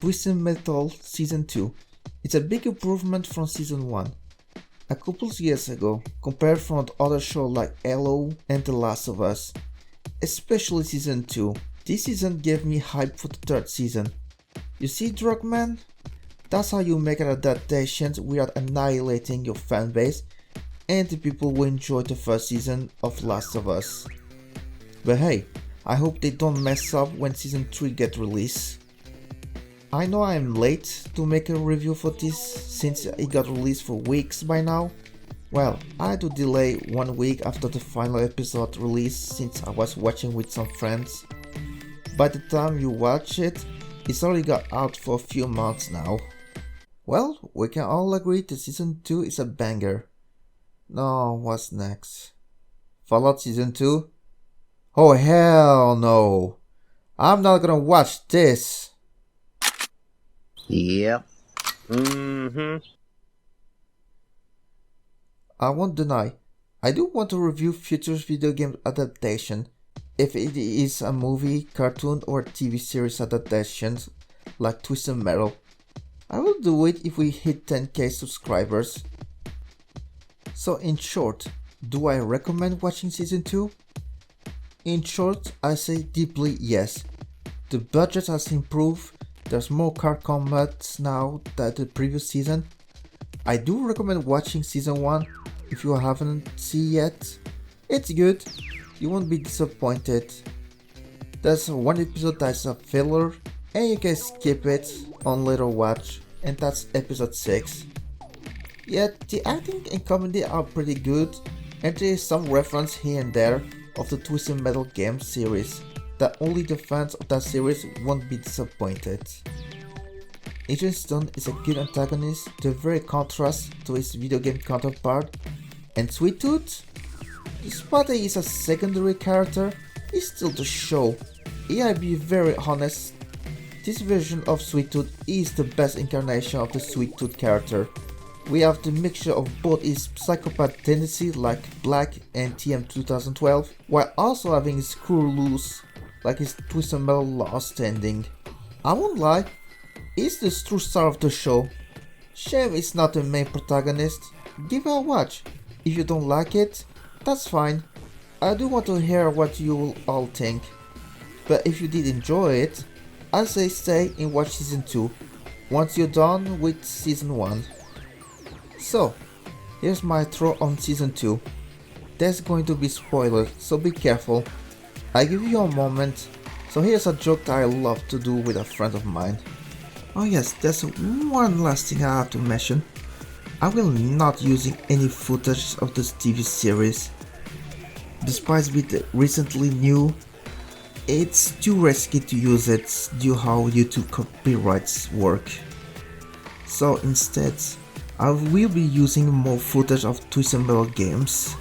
Twisted Metal Season 2. It's a big improvement from Season 1. A couple of years ago, compared from other shows like Halo and The Last of Us. Especially Season 2. This season gave me hype for the third season. You see, Drugman? That's how you make an adaptation without annihilating your fanbase and the people who enjoyed the first season of Last of Us. But hey, I hope they don't mess up when Season 3 gets released. I know I am late to make a review for this since it got released for weeks by now. Well, I had to delay 1 week after the final episode released since I was watching with some friends. By the time you watch it, it's already got out for a few months now. Well, we can all agree that Season 2 is a banger. No, what's next? Fallout Season 2? Oh hell no! I'm not gonna watch this! Yep. I won't deny, I do want to review future video game adaptation, if it is a movie, cartoon or TV series adaptations like Twisted Metal. I will do it if we hit 10k subscribers. So in short, do I recommend watching Season 2? In short, I say deeply yes. The budget has improved, there's more card combat now than the previous season. I do recommend watching Season 1 if you haven't seen yet. It's good, you won't be disappointed. There's one episode that's a filler and you can skip it on later watch, and that's episode 6. Yet the acting and comedy are pretty good, and there is some reference here and there of the Twisted Metal game series that only the fans of that series won't be disappointed. Agent Stone is a good antagonist, the very contrast to his video game counterpart, and Sweet Tooth? Despite he is a secondary character, he's still the show. Yeah, I'll be very honest, this version of Sweet Tooth is the best incarnation of the Sweet Tooth character. We have the mixture of both his psychopath tendency like Black and TM 2012, while also having his screw loose like his Twisted Metal Lost ending. I won't lie, he's the true star of the show. Shame it's not the main protagonist. Give it a watch. If you don't like it, that's fine. I do want to hear what you will all think. But if you did enjoy it, I say stay and watch Season 2 once you're done with Season 1. So, here's my throw on Season 2. There's going to be spoilers, so be careful. I give you a moment, so here's a joke that I love to do with a friend of mine. Oh yes, there's one last thing I have to mention. I will not using any footage of this TV series. Despite being recently new, it's too risky to use it due how YouTube copyrights work. So instead, I will be using more footage of Twisted Metal games.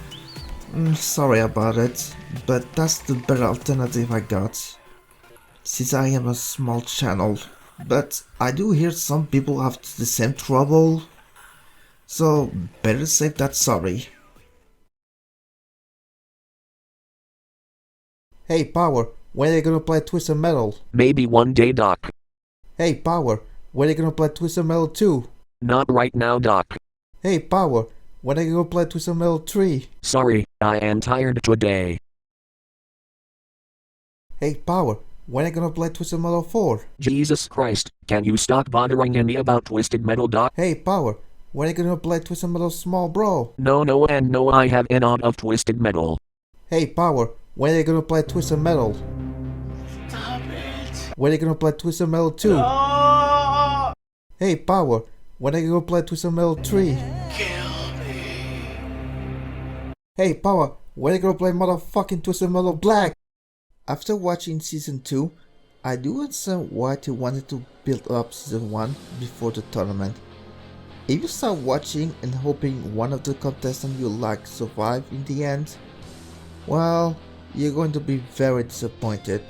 Sorry about it, but that's the better alternative I got, since I am a small channel. But I do hear some people have the same trouble, so better safe than sorry. Hey Power, when are you gonna play Twisted Metal? Maybe one day, Doc. Hey Power, when are you gonna play Twisted Metal 2? Not right now, Doc. Hey Power, when are you gonna play Twisted Metal 3? Sorry, I am tired today. Hey Power, when are you gonna play Twisted Metal 4? Jesus Christ, can you stop bothering me about Twisted Metal, Doc? Hey Power, when are you gonna play Twisted Metal Small Bro? No and no, I have enough of Twisted Metal. Hey Power, when are you gonna play Twisted Metal? Stop it! When are you gonna play Twisted Metal 2? No! Hey Power, when are you gonna play Twisted Metal 3? Kill me! Hey Power, when are you gonna play motherfucking Twisted Metal Black? After watching Season 2, I do understand why they wanted to build up Season 1 before the tournament. If you start watching and hoping one of the contestants you like survive in the end, well, you're going to be very disappointed.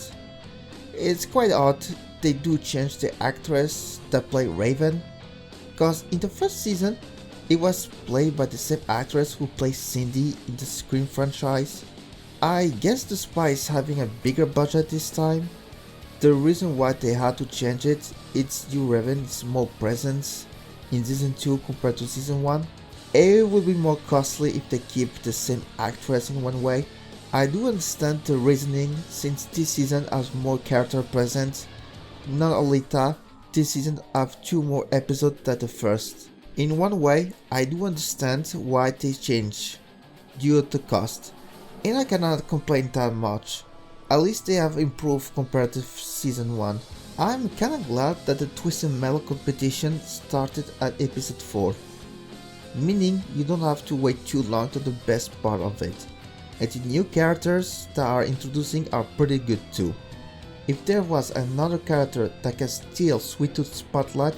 It's quite odd they do change the actress that played Raven, cause in the first season, it was played by the same actress who plays Cindy in the Scream franchise. I guess the Spy is having a bigger budget this time. The reason why they had to change it is due Raven's more presence in season 2 compared to season 1. It will be more costly if they keep the same actress in one way. I do understand the reasoning since this season has more character presence. Not only that, this season have 2 more episodes than the first. In one way, I do understand why they changed, due to cost, and I cannot complain that much. At least they have improved compared to season 1. I'm kinda glad that the Twist and Metal competition started at episode 4, meaning you don't have to wait too long to the best part of it. And the new characters that are introducing are pretty good too. If there was another character that can steal Sweet Tooth spotlight,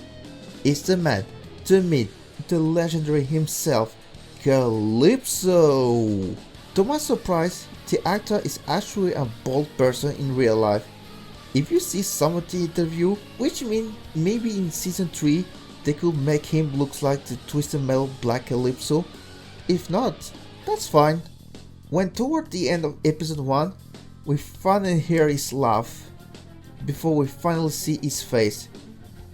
it's the man, the myth, the legendary himself, Calypso! To my surprise, the actor is actually a bald person in real life. If you see some of the interview, which means maybe in season 3 they could make him look like the Twisted Metal Black Calypso. If not, that's fine. When toward the end of episode 1, we finally hear his laugh, before we finally see his face.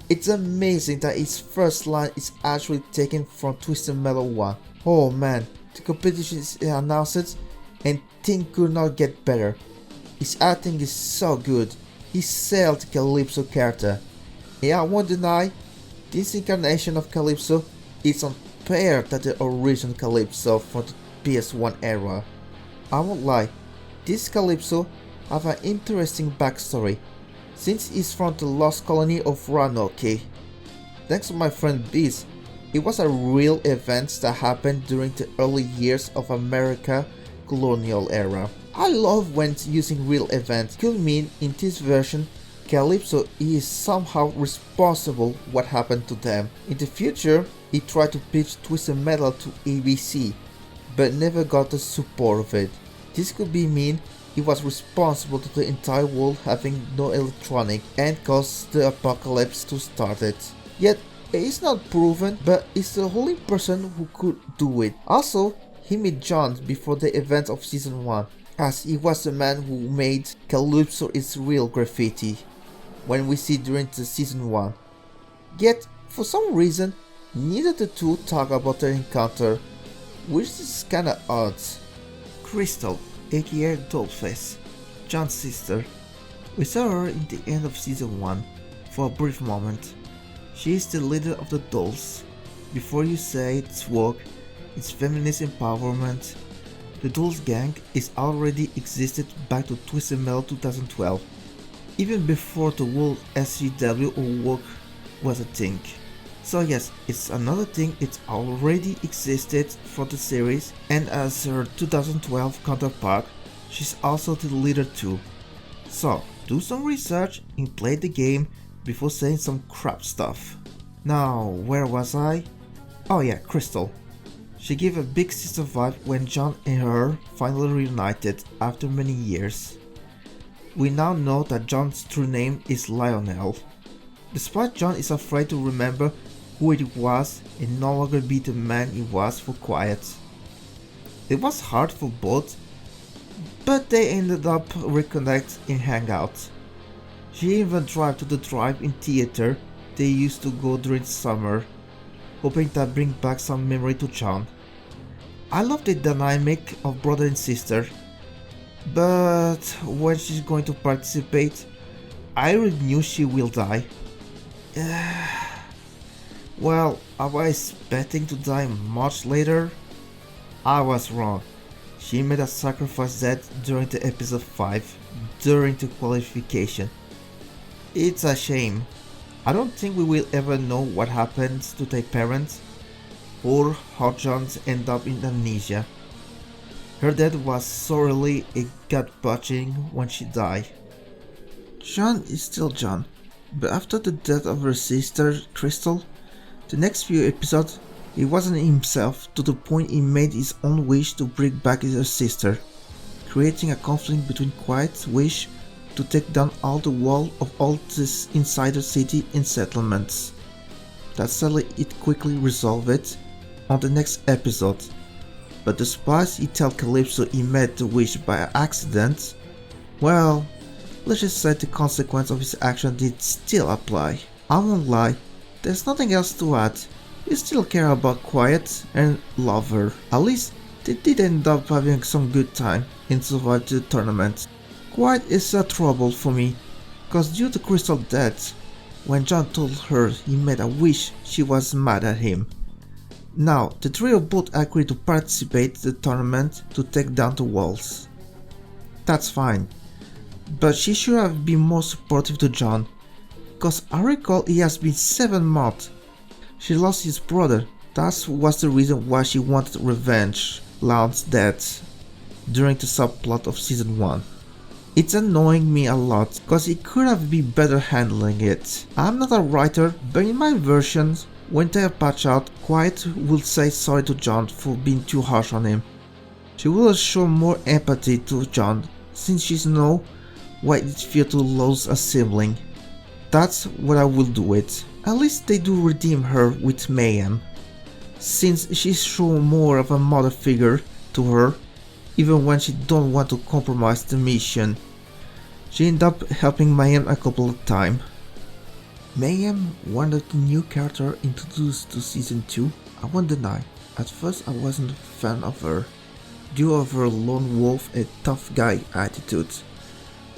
It's amazing that his first line is actually taken from Twisted Metal 1. Oh man, the competition is announced and things could not get better. His acting is so good. He sold the Calypso character. And I won't deny, this incarnation of Calypso is on par to the original Calypso from the PS1 era. I won't lie, this Calypso have an interesting backstory, since he's from the lost colony of Roanoke. Thanks to my friend Biz, it was a real event that happened during the early years of America colonial era. I love when using real events could mean in this version Calypso is somehow responsible what happened to them. In the future, he tried to pitch Twisted Metal to ABC, but never got the support of it. This could be mean he was responsible to the entire world having no electronic and caused the apocalypse to start it. Yet, it is not proven, but it's the only person who could do it. Also, he met John before the events of season 1, as he was the man who made Calypso its real graffiti, when we see during the season 1. Yet, for some reason, neither the two talk about their encounter, which is kinda odd. Crystal, aka Dollface, John's sister. We saw her in the end of season 1, for a brief moment. She is the leader of the dolls. Before you say it's woke, it's feminist empowerment. The Dolls gang is already existed back to Twisted Metal 2012, even before the whole SGW or woke was a thing. So yes, it's another thing, it's already existed for the series, and as her 2012 counterpart, she's also the leader too. So, do some research and play the game before saying some crap stuff. Now, where was I? Oh yeah, Crystal. She gave a big sister vibe when John and her finally reunited after many years. We now know that John's true name is Lionel. Despite John is afraid to remember who it was and no longer be the man he was for quiet. It was hard for both, but they ended up reconnect and hang out. She even drove to the drive-in theater they used to go during summer, hoping that bring back some memory to John. I love the dynamic of brother and sister, but when she's going to participate, I already knew she will die. Well, I was expecting to die much later. I was wrong. She made a sacrifice that during the episode 5, during the qualification. It's a shame. I don't think we will ever know what happens to their parents, or how John ended up in amnesia. Her death was sorely a gut-punching when she died. John is still John, but after the death of her sister Crystal, the next few episodes he wasn't himself to the point he made his own wish to bring back his sister, creating a conflict between Quiet's wish to take down all the wall of all this insider city and settlements. That sadly it quickly resolved it on the next episode, but despite he tell Calypso he made the wish by accident, well, let's just say the consequence of his action did still apply. I won't lie, there's nothing else to add. You still care about Quiet and love her. At least they did end up having some good time and survived the tournament. Quiet is a trouble for me, cause due to Crystal death, when John told her he made a wish, she was mad at him. Now, the trio both agreed to participate in the tournament to take down the walls. That's fine, but she should have been more supportive to John, cause I recall it has been 7 months. She lost his brother, that was the reason why she wanted revenge, Lion's death, during the subplot of season 1. It's annoying me a lot, cause he could have been better handling it. I'm not a writer, but in my versions, when they patch out, Quiet will say sorry to John for being too harsh on him. She will show more empathy to John, since she knows what it feels to lose a sibling. That's what I will do it. At least they do redeem her with Mayhem, since she's shown more of a mother figure to her, even when she don't want to compromise the mission. She ended up helping Mayhem a couple of times. Mayhem, one of the new characters introduced to season 2, I won't deny, at first I wasn't a fan of her, due of her lone wolf and tough guy attitude.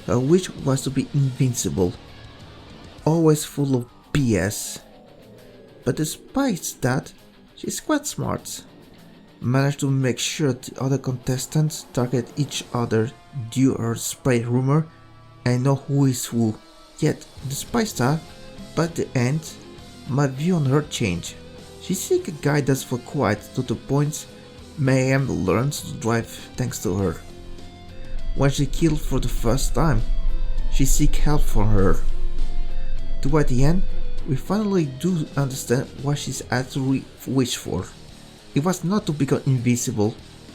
Her wish was to be invincible, always full of BS. But despite that, she's quite smart. Managed to make sure the other contestants target each other due her spray rumor and know who is who. Yet, despite that, by the end, my view on her changed. She seeks guidance for Quiet to the point Mayhem learns to drive thanks to her. When she killed for the first time, she seeks help from her. Toward the end, we finally do understand what she's actually wished for. It was not to become invisible,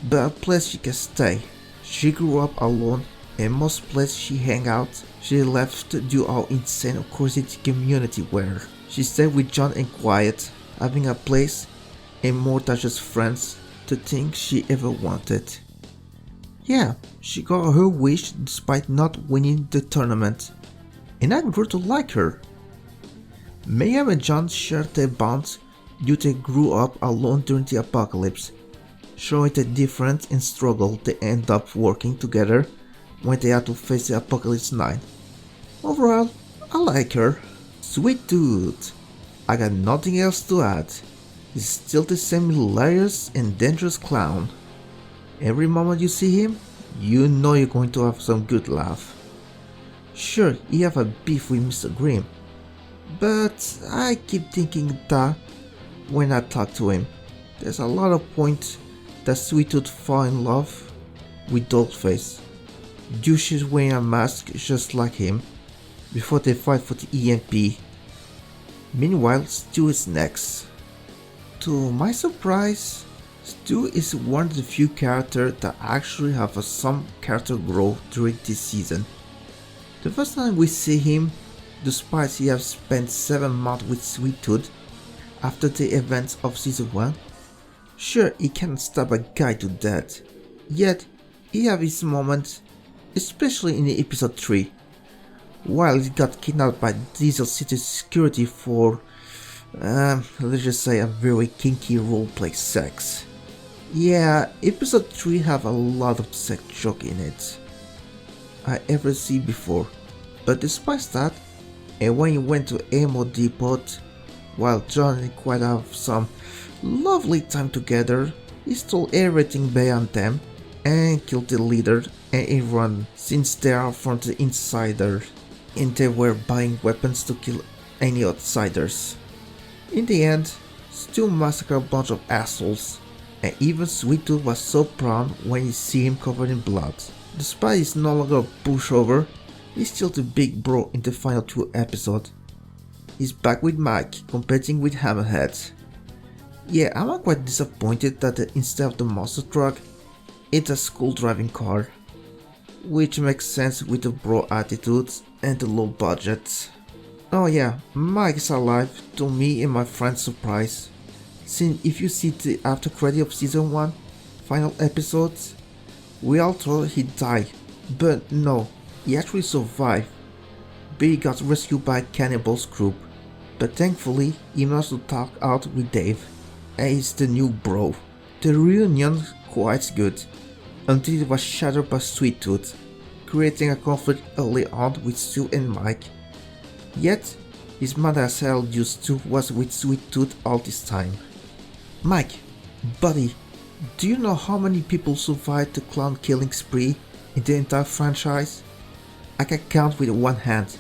but a place she can stay. She grew up alone, and most places she hang out, she left due to how insane or crazy the community were. She stayed with John and Quiet, having a place and more than just friends, the thing she ever wanted. Yeah, she got her wish despite not winning the tournament, and I grew to like her. Mayhem and John shared their bonds due they grew up alone during the apocalypse, showing the difference and struggle they end up working together when they had to face the Apocalypse 9. Overall, I like her. Sweet dude. I got nothing else to add. He's still the same hilarious and dangerous clown. Every moment you see him, you know you're going to have some good laugh. Sure, he have a beef with Mr. Grimm, but I keep thinking that when I talk to him, there's a lot of points that Sweet Tooth fall in love with Dollface. Douche wearing a mask just like him before they fight for the EMP. Meanwhile, Stu is next. To my surprise, Stu is one of the few characters that actually have some character growth during this season. The first time we see him, despite he has spent 7 months with Sweet Tooth after the events of season 1, sure he can stab a guy to death, yet he have his moments, especially in episode 3, while he got kidnapped by Diesel City security for, let's just say a very kinky roleplay sex. Yeah, episode 3 have a lot of sex joke in it I ever see before, but despite that, and when he went to Ammo Depot, while John and Quiet have some lovely time together, he stole everything beyond them and killed the leader and everyone, since they are from the insider and they were buying weapons to kill any outsiders. In the end, Stu massacred a bunch of assholes, and even Sweet Tooth was so proud when he see him covered in blood. Despite he's no longer a pushover, he's still the big bro in the final 2 episodes. He's back with Mike, competing with Hammerhead. Yeah, I'm quite disappointed that instead of the monster truck, it's a school driving car, which makes sense with the bro attitudes and the low budget. Oh yeah, Mike is alive, to me and my friend's surprise, since if you see the after credit of season 1 final episodes, we all thought he died, but no, He actually survived. Billy got rescued by a cannibal's group, but thankfully he managed to talk out with Dave, and he's the new bro. The reunion quite good, until it was shattered by Sweet Tooth, creating a conflict early on with Stu and Mike. Yet, his mad as hell due Stu was with Sweet Tooth all this time. Mike, buddy, do you know how many people survived the clown killing spree in the entire franchise? I can count with one hand.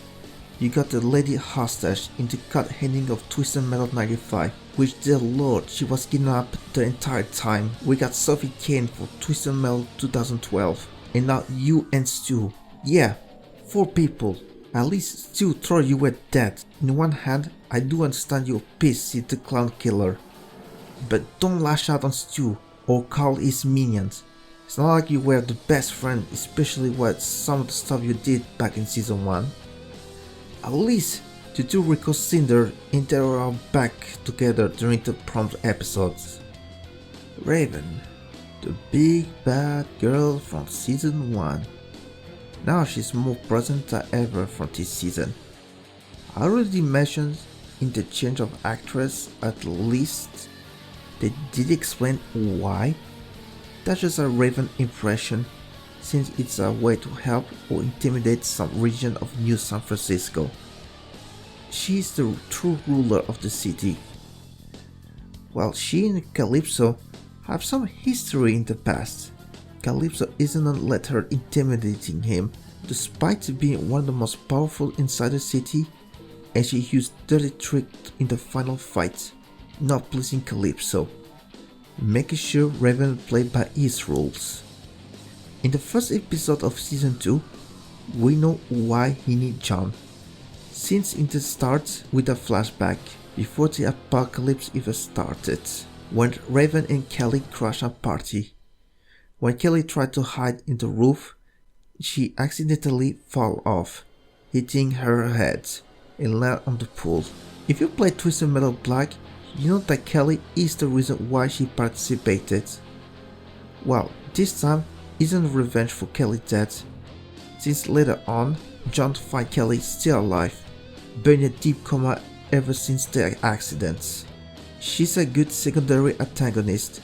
You got the lady hostage in the cut ending of Twisted Metal 95, which dear lord she was kidnapped the entire time. We got Sophie Kane for Twisted Metal 2012, and now you and Stu. Yeah, 4 people. At least Stu throw you at dead. In one hand, I do understand you're pissed at the clown killer, but don't lash out on Stu or call his minions. It's not like you were the best friend, especially with some of the stuff you did back in season 1. At least the two Rico Cinder interact back together during the prompt episodes. Raven, the big bad girl from season 1. Now she's more present than ever for this season. I already mentioned in the change of actress at least. They did explain why. That's just a Raven impression, since it's a way to help or intimidate some region of New San Francisco. She is the true ruler of the city. While she and Calypso have some history in the past, Calypso isn't let her intimidating him, despite being one of the most powerful inside the city, and she used dirty tricks in the final fight, not pleasing Calypso, making sure Raven played by his rules. In the first episode of season 2, we know why he needs John, since it starts with a flashback before the apocalypse even started, when Raven and Kelly crash a party. When Kelly tried to hide in the roof, she accidentally fell off, hitting her head and land on the pool. If you play Twisted Metal Black, you know that Kelly is the reason why she participated. Well, this time isn't revenge for Kelly's death, since later on, John finds Kelly still alive, but in a deep coma ever since the accident. She's a good secondary antagonist,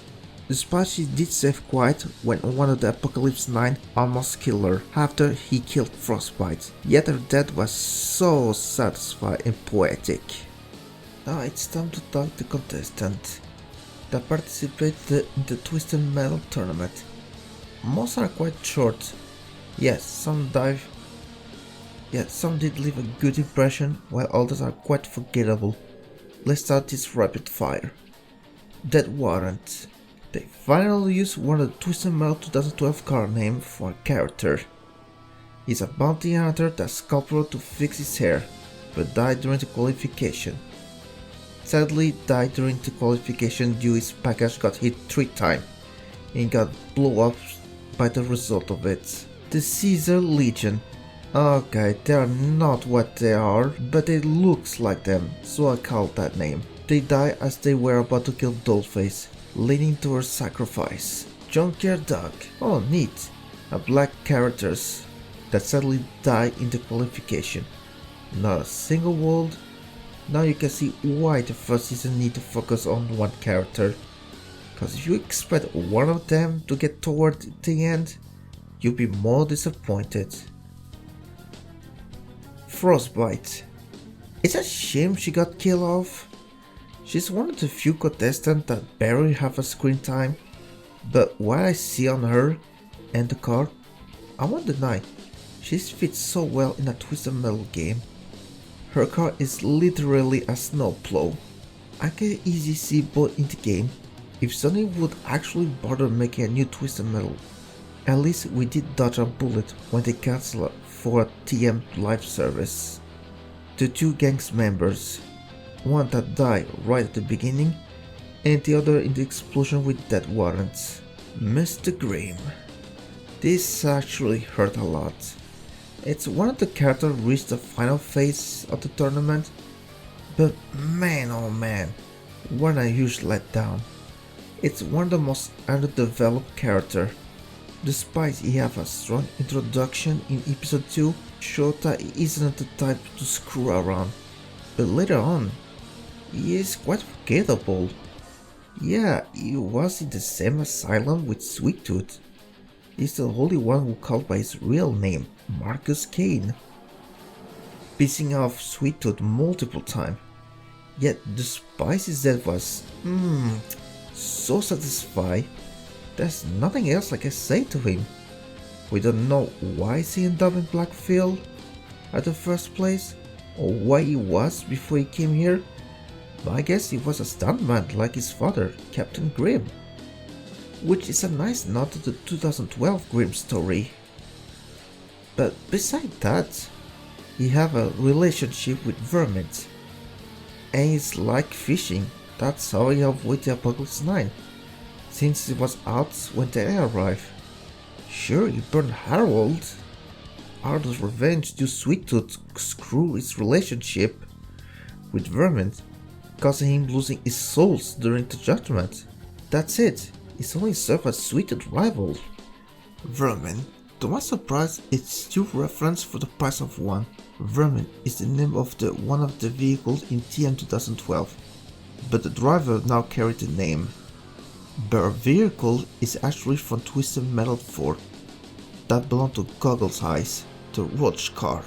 despite she did save quiet when one of the Apocalypse 9 almost killed her after he killed Frostbite, yet her death was so satisfying and poetic. Now it's time to talk to contestants that participated in the Twisted Metal tournament. Most are quite short. Yes, some did leave a good impression, while others are quite forgettable. Let's start this rapid fire. Dead Warrant. They finally used one of the Twisted Metal 2012 card name for a character. He's a bounty hunter that sculpted to fix his hair, but died during the qualification. Sadly died during the qualification due his package got hit 3 times and got blown up by the result of it. The Caesar Legion. Okay, they are not what they are, but it looks like them, so I called that name. They die as they were about to kill Dollface, leading to her sacrifice. Junkyard Dog. Oh neat, a black characters that sadly died in the qualification. Not a single world. Now you can see why the first season need to focus on one character, cause if you expect one of them to get toward the end, you'll be more disappointed. Frostbite. It's a shame she got killed off. She's one of the few contestants that barely have a screen time, but what I see on her and the card, I won't deny, she fits so well in a Twisted Metal game. Her car is literally a snowplow. I can easily see both in the game. If Sony would actually bother making a new Twisted Metal, at least we did dodge a bullet when they cancelled for a TM live service. The 2 gangs members, one that died right at the beginning and the other in the explosion with dead warrants. Mr. Grimm. This actually hurt a lot. It's one of the characters reached the final phase of the tournament, but man oh man, what a huge letdown. It's one of the most underdeveloped characters. Despite he have a strong introduction in episode 2, Shota isn't the type to screw around, but later on, he is quite forgettable. Yeah, he was in the same asylum with Sweet Tooth. He's the only one who called by his real name, Marcus Kane, pissing off Sweet Tooth multiple times. Yet despite his death was, so satisfying, there's nothing else I can say to him. We don't know why he ended up in Blackfield at the first place, or why he was before he came here, but I guess he was a stuntman like his father, Captain Grimm. Which is a nice nod to the 2012 Grimm story. But beside that, he have a relationship with Vermint. And it's like fishing, that's how he avoided the Apocalypse 9, since he was out when they arrived. Sure, he burned Harold. Out of revenge, used Sweet Tooth to screw his relationship with Vermint, causing him losing his souls during the judgment. That's it, he's only served as Sweet Tooth's rival. Vermin. To my surprise, it's two references for the price of one. Vermin is the name of one of the vehicles in TM 2012, but the driver now carried the name. Their vehicle is actually from Twisted Metal 4, that belonged to Goggles Eyes, the Roach car.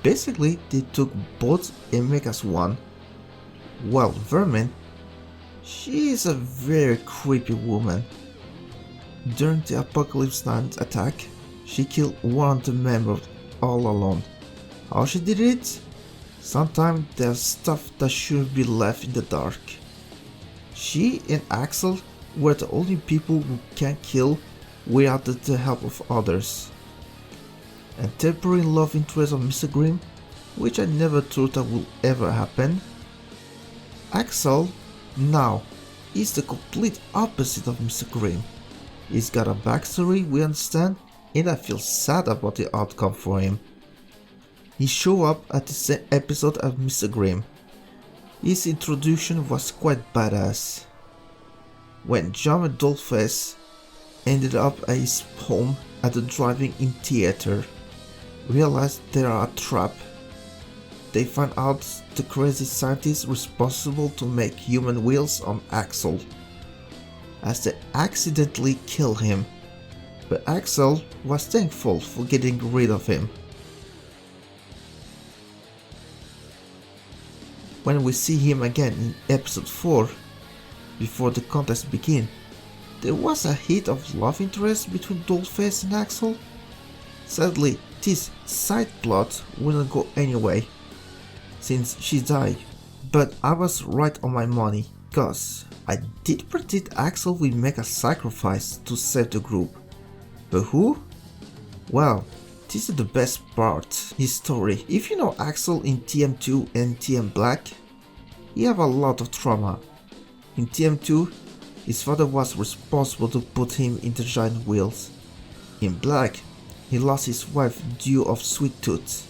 Basically, they took both and make as one. While Vermin, she is a very creepy woman. During the Apocalypse 9 attack, she killed one of the members all alone. How she did it? Sometimes there's stuff that shouldn't be left in the dark. She and Axel were the only people who can kill without the help of others. And temporary love interest of Mr. Grimm, which I never thought that would ever happen. Axel, now, is the complete opposite of Mr. Grimm. He's got a backstory, we understand, and I feel sad about the outcome for him. He showed up at the same episode as Mr. Grimm. His introduction was quite badass. When John and Dollface ended up at his home at the drive-in theater, realized they are a trap. They find out the crazy scientist responsible to make human wheels on Axel, as they accidentally kill him, but Axel was thankful for getting rid of him. When we see him again in episode 4, before the contest begins, there was a hint of love interest between Dollface and Axel. Sadly, this side plot wouldn't go anyway, since she died, but I was right on my money, cause I did predict Axel would make a sacrifice to save the group. But who? Well, this is the best part, his story. If you know Axel in TM2 and TM Black, he have a lot of trauma. In TM2, his father was responsible to put him in the giant wheels. In Black, he lost his wife due of Sweet Tooth.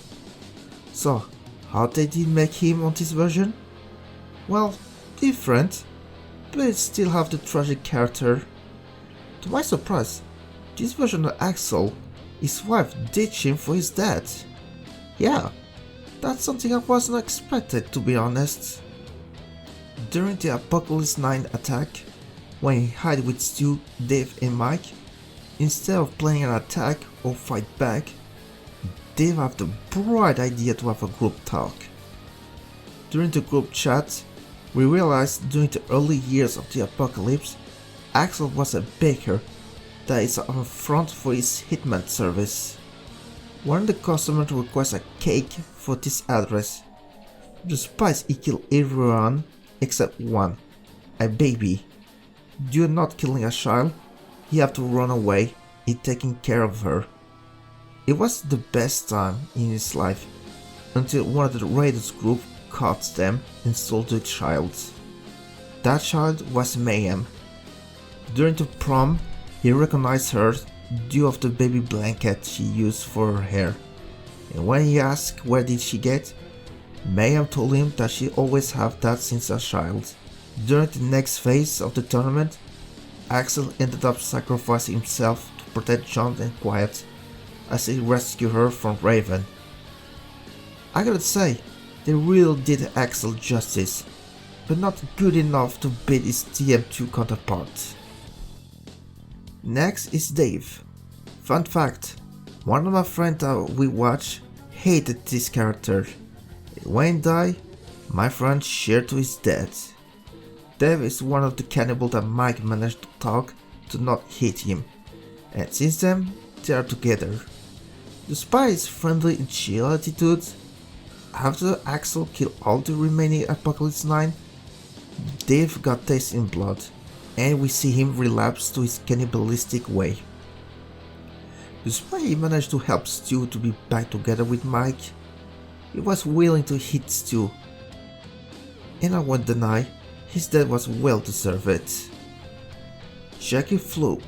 So, how they did make him on this version? Well, different, but it still have the tragic character. To my surprise, this version of Axel, his wife ditched him for his dad. Yeah, that's something I wasn't expected, to be honest. During the Apocalypse 9 attack, when he hid with Stu, Dave and Mike, instead of planning an attack or fight back, Dave had the bright idea to have a group talk. During the group chat, we realized during the early years of the apocalypse, Axel was a baker that is on front for his hitman service. One of the customers requests a cake for this address. Despite he killed everyone except one, a baby. Due to not killing a child, he had to run away in taking care of her. It was the best time in his life, until one of the raiders group caught them and stole the child. That child was Mayhem. During the prom, he recognized her due of the baby blanket she used for her hair, and when he asked where did she get, Mayhem told him that she always had that since a child. During the next phase of the tournament, Axel ended up sacrificing himself to protect John and Quiet as he rescued her from Raven. I gotta say, they really did Axel justice, but not good enough to beat his TM2 counterpart. Next is Dave. Fun fact, one of my friends that we watch hated this character. When he died, my friend shared to his death. Dave is one of the cannibals that Mike managed to talk to not hit him, and since then, they are together. Despite his friendly and chill attitude, after Axel killed all the remaining Apocalypse 9, Dave got taste in blood, and we see him relapse to his cannibalistic way. Despite he managed to help Stu to be back together with Mike, he was willing to hit Stu, and I won't deny, his death was well deserved. Jackie Floop,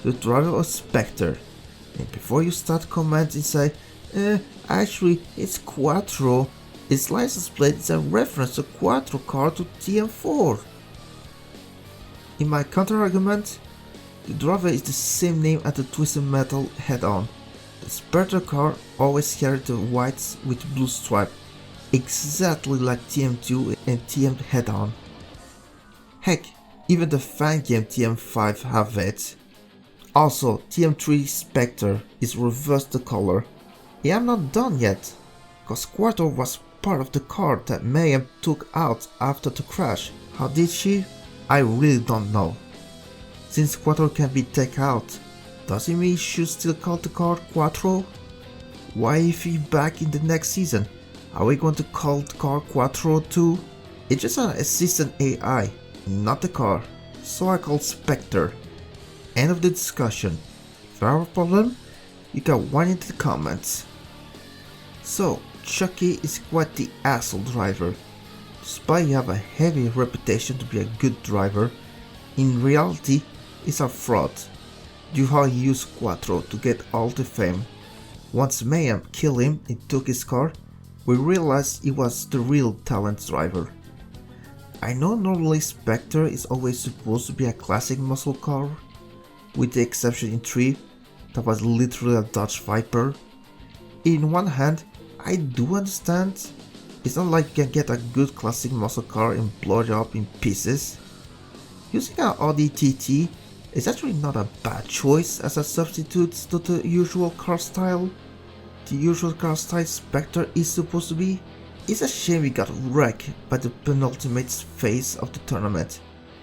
the driver of Spectre, and before you start commenting say, actually it's Quattro, its license plate is a reference to Quattro car to TM4. In my counter-argument, the driver is the same name as the Twisted Metal head-on. The Spectre car always carried the whites with blue stripe, exactly like TM2 and TM head-on. Heck, even the fan game TM5 have it. Also, TM3 Spectre is reversed the color. Yeah, I'm not done yet, cause Quattro was part of the car that Mayhem took out after the crash. How did she? I really don't know. Since Quattro can be taken out, does it mean she should still call the car Quattro? Why if he back in the next season? Are we going to call the car Quattro too? It's just an assistant AI, not the car, so I call Spectre. End of the discussion. If you have a problem, you can whine in the comments. So, Chucky is quite the asshole driver. Despite he have a heavy reputation to be a good driver, in reality he's a fraud, due how he used Quattro to get all the fame. Once Mayhem killed him and took his car, we realized he was the real talent driver. I know normally Spectre is always supposed to be a classic muscle car, with the exception in 3 that was literally a Dodge Viper. In one hand, I do understand, it's not like you can get a good classic muscle car and blow it up in pieces. Using an Audi TT is actually not a bad choice as a substitute to the usual car style. The usual car style Spectre is supposed to be. It's a shame we got wrecked by the penultimate phase of the tournament.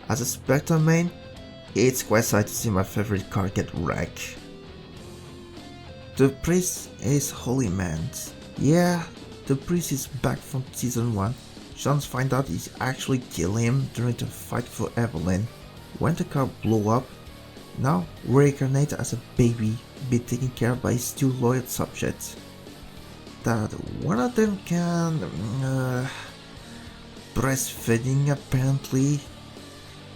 As a Spectre main, it's quite sad to see my favorite car get wrecked. The priest is Holy Man. Yeah, the priest is back from season 1. Johns find out he's actually killed him during the fight for Evelyn. When the car blew up, now reincarnated as a baby, be taken care of by his two loyal subjects. That one of them can breastfeeding apparently.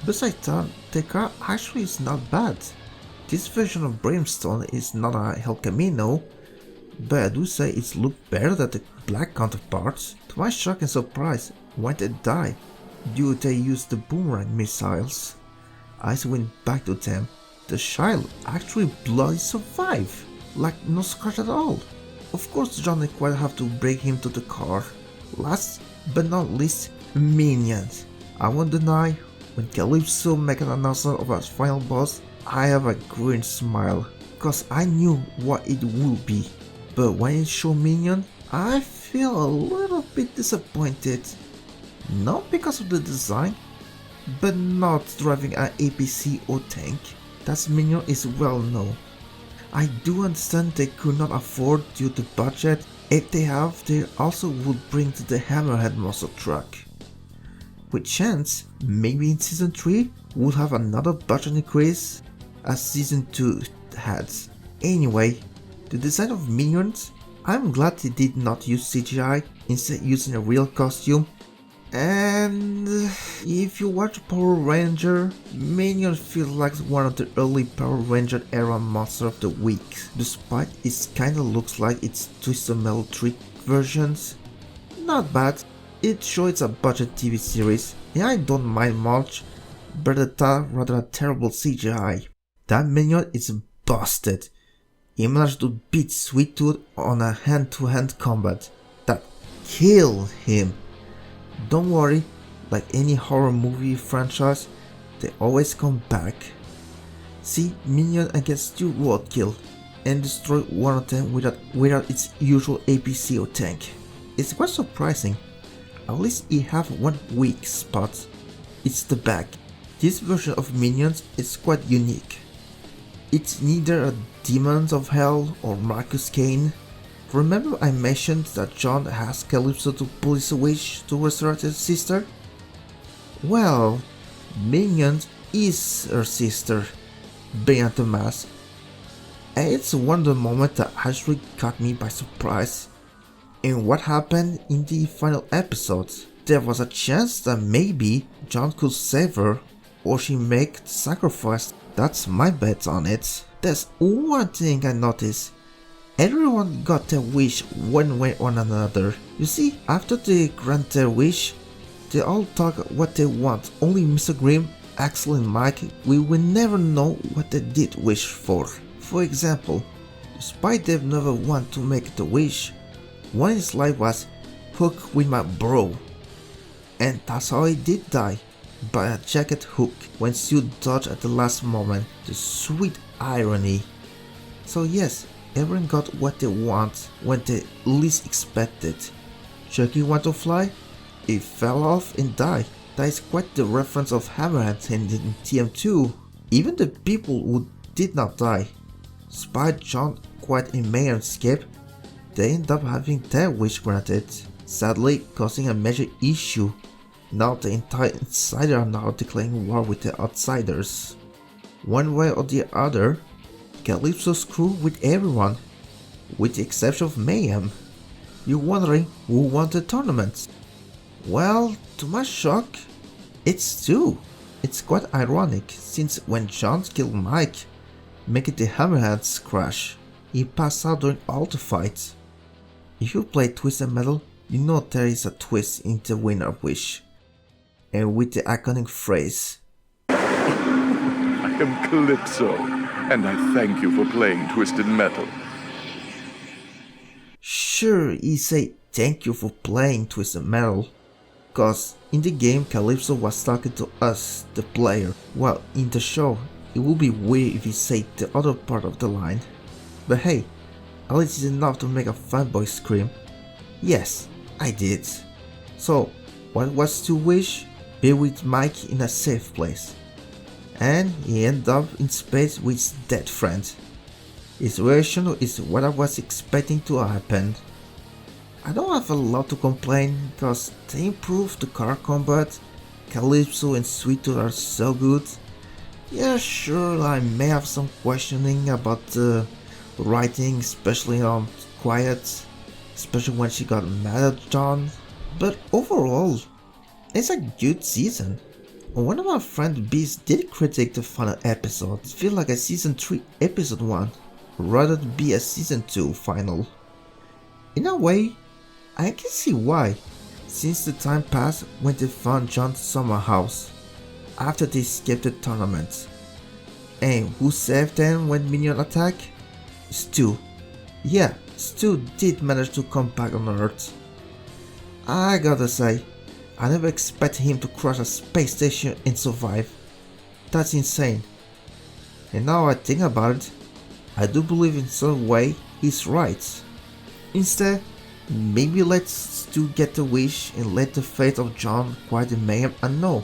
Besides that, the car actually is not bad. This version of Brimstone is not a El Camino, but I do say it's looked better than the black counterparts. To my shock and surprise, when they died, due they used the boomerang missiles. I went back to them. The child actually bloody survived, like no scratch at all. Of course John and Quiet have to bring him to the car. Last but not least, minions. I won't deny, when Calypso make an announcement of our final boss, I have a green smile, cause I knew what it would be. But when it showed minion, I feel a little bit disappointed. Not because of the design, but not driving an APC or tank. That minion is well known. I do understand they could not afford due to budget. If they have, they also would bring to the Hammerhead muscle truck. With chance, maybe in season 3 we'll have another budget increase as season 2 had. Anyway, the design of minions, I'm glad they did not use CGI, instead using a real costume. And if you watch Power Ranger, Minion feels like one of the early Power Ranger era monster of the week, despite it kinda looks like its Twisted Metal 3 versions. Not bad, it shows it's a budget TV series and I don't mind much, but rather a terrible CGI. That minion is busted. He managed to beat Sweet Tooth on a hand-to-hand combat that killed him. Don't worry, like any horror movie franchise, they always come back. See minion against you roadkill and destroy one of them without its usual APC or tank. It's quite surprising. At least he have one weak spot. It's the back. This version of minions is quite unique. It's neither a Demons of Hell or Marcus Kane. Remember I mentioned that John asked Calypso to pull his wish to resurrect his sister? Well, Minion is her sister, behind the mask. And it's one of the moments that actually caught me by surprise. And what happened in the final episode? There was a chance that maybe John could save her or she make the sacrifice. That's my bet on it. There's one thing I noticed. Everyone got their wish one way or another. You see, after they grant their wish, they all talk what they want. Only Mr. Grimm, Axel and Mike, we will never know what they did wish for. For example, despite they've never want to make the wish, one in his life was hook with my bro. And that's how he did die, by a jacket hook when Sue dodged at the last moment. The sweet irony. So yes, everyone got what they want when they least expected. Chucky wanted to fly, he fell off and died. That is quite the reference of Hammerhead in TM2. Even the people who did not die, despite John quite a Mayhem escape, they end up having their wish granted, sadly causing a major issue. Now the entire insiders are now declaring war with the outsiders. One way or the other, Calypso screwed with everyone, with the exception of Mayhem. You're wondering who won the tournament? Well, to my shock, it's Stu. It's quite ironic, since when John killed Mike, making the Hammerheads crash, he passed out during all the fights. If you play Twisted Metal, you know there is a twist in the winner wish. And with the iconic phrase, I am Calypso, and I thank you for playing Twisted Metal. Sure, he say thank you for playing Twisted Metal, cause in the game Calypso was talking to us, the player, while in the show it would be weird if he said the other part of the line. But hey, at least it's enough to make a fanboy scream. Yes, I did. So, what was to wish? Be with Mike in a safe place. And he ended up in space with his dead friend. His reaction is what I was expecting to happen. I don't have a lot to complain because they improved the car combat. Calypso and Sweet Tooth are so good. Yeah, sure, I may have some questioning about the writing, especially on Quiet, especially when she got mad at John. But overall, it's a good season. One of my friends Beast did critique the final episode. It feels like a season 3 episode 1, rather than be a season 2 final. In a way, I can see why, since the time passed when they found John's summer house, after they escaped the tournament. And who saved them when minion attack? Stu. Yeah, Stu did manage to come back on Earth. I gotta say, I never expected him to crash a space station and survive. That's insane. And now I think about it, I do believe in some way he's right. Instead, maybe let's Stu get the wish and let the fate of John quiet the mayhem unknown,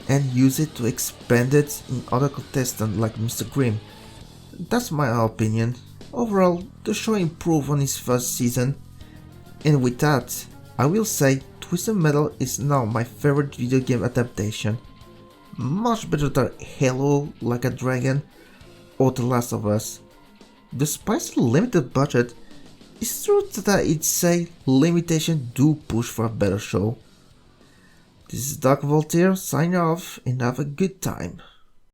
and use it to expand it in other contestants like Mr. Grimm. That's my opinion. Overall, the show improved on its first season, and with that, I will say Twisted Metal is now my favorite video game adaptation. Much better than Halo Like a Dragon or The Last of Us. Despite the limited budget, it's true that it say limitations do push for a better show. This is Doc Voltaire signing off and have a good time.